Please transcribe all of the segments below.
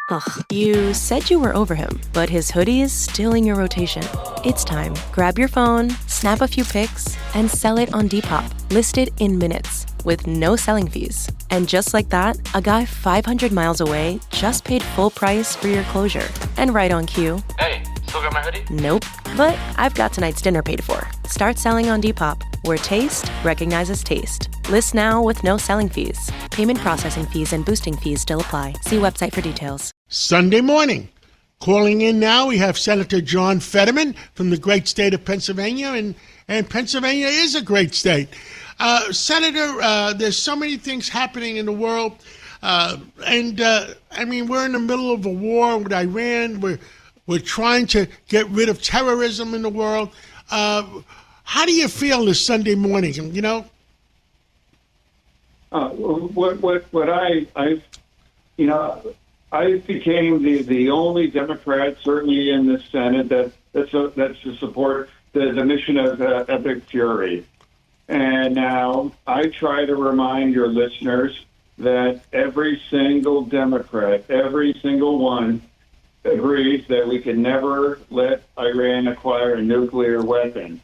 Ugh, you said you were over him, but his hoodie is still in your rotation. It's time. Grab your phone, snap a few pics, and sell it on Depop. Listed in minutes, with no selling fees. And just like that, a guy 500 miles away just paid full price for your closure. And right on cue. Hey, still got my hoodie? Nope. But I've got tonight's dinner paid for. Start selling on Depop, where taste recognizes taste. List now with no selling fees. Payment processing fees and boosting fees still apply. See website for details. Sunday morning. Calling in now, we have Senator John Fetterman from the great state of Pennsylvania, and Pennsylvania is a great state. Senator, there's so many things happening in the world, I mean, we're in the middle of a war with Iran. We're trying to get rid of terrorism in the world. How do you feel this Sunday morning? You know, I became the only Democrat, certainly in the Senate, that's to support the mission of Epic Fury. And now I try to remind your listeners that every single Democrat, every single one, agrees that we can never let Iran acquire a nuclear weapon.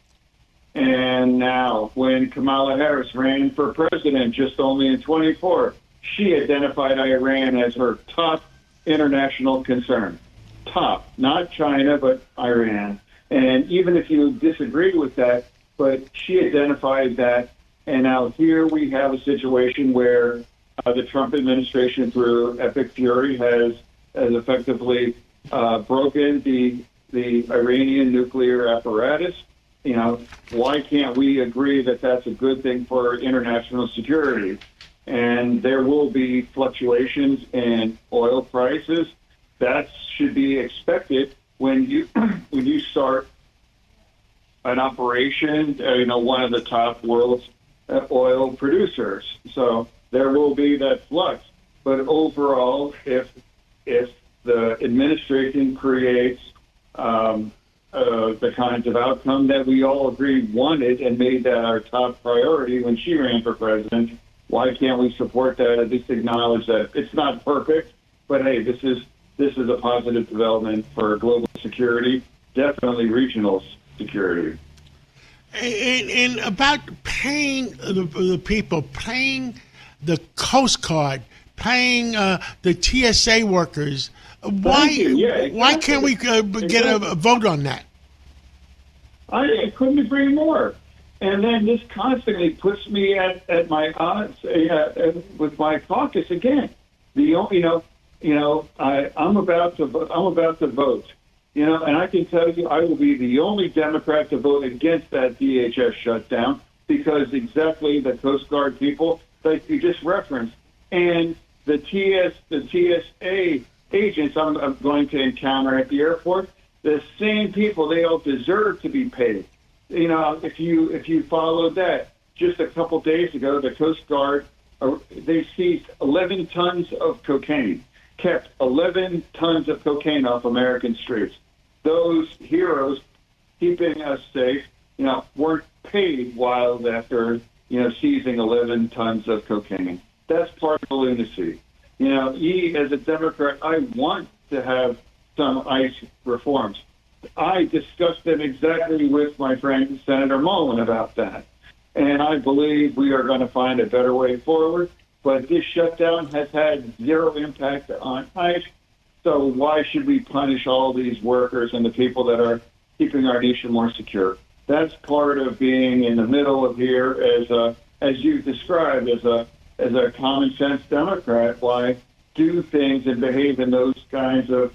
And now, when Kamala Harris ran for president just only in 24, she identified Iran as her top international concern. Top, not China, but Iran. And even if you disagree with that, but she identified that. And now here we have a situation where the Trump administration, through Epic Fury, has effectively broken the Iranian nuclear apparatus. You know, why can't we agree that that's a good thing for international security? And there will be fluctuations in oil prices. That should be expected when you start an operation, one of the top world's oil producers. So there will be that flux. But overall, if the administration creates the kinds of outcome that we all agreed wanted and made that our top priority when she ran for president, why can't we support that, at least acknowledge that it's not perfect, but hey, this is a positive development for global security, definitely regional security. And about paying the people, paying the Coast Guard, paying the TSA workers, why can't we get a vote on that? I couldn't agree more. And then this constantly puts me at my odds with my caucus again. I'm about to vote. And I can tell you, I will be the only Democrat to vote against that DHS shutdown because exactly the Coast Guard people that you just referenced and the TSA agents I'm going to encounter at the airport, the same people, they all deserve to be paid. If you followed that, just a couple days ago, the Coast Guard, they seized 11 tons of cocaine, kept 11 tons of cocaine off American streets. Those heroes keeping us safe, weren't paid while after, seizing 11 tons of cocaine. That's part of the lunacy. As a Democrat, I want to have some ICE reforms. I discussed them exactly with my friend Senator Mullen about that. And I believe we are going to find a better way forward. But this shutdown has had zero impact on ICE. So why should we punish all these workers and the people that are keeping our nation more secure? That's part of being in the middle of here as you described, as a common sense Democrat. Why do things and behave in those kinds of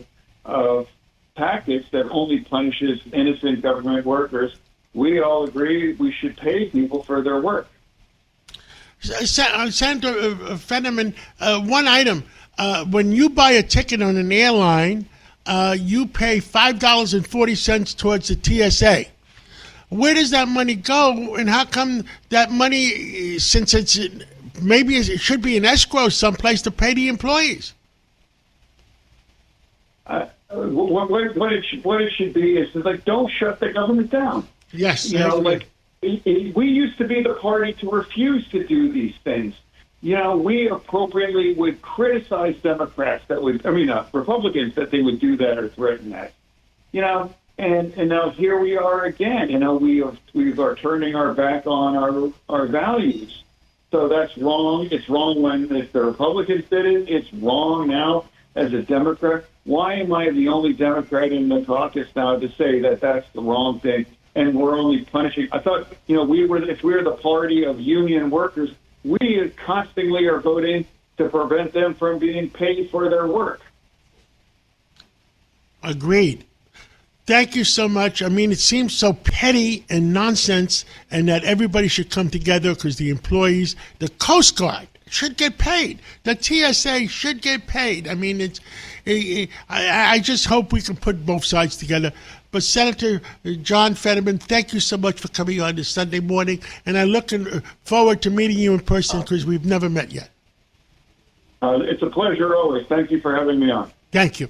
tactics that only punishes innocent government workers? We all agree we should pay people for their work. Senator Fetterman, one item. When you buy a ticket on an airline, you pay $5.40 towards the TSA. Where does that money go, and how come that money, since maybe it should be an escrow someplace to pay the employees? What it should be is like, don't shut the government down. Yes. We used to be the party to refuse to do these things. we appropriately would criticize Democrats Republicans that they would do that or threaten that. And now here we are again. We are turning our back on our values. So that's wrong. It's wrong when if the Republicans did it. It's wrong now as a Democrat. Why am I the only Democrat in the caucus now to say that that's the wrong thing and we're only punishing? I thought, if we were the party of union workers, we constantly are voting to prevent them from being paid for their work. Agreed. Thank you so much. I mean, it seems so petty and nonsense, and that everybody should come together because the employees, the Coast Guard should get paid. The TSA should get paid. I mean, I just hope we can put both sides together. But Senator John Fetterman, thank you so much for coming on this Sunday morning, and I'm looking forward to meeting you in person because we've never met yet. It's a pleasure always. Thank you for having me on. Thank you.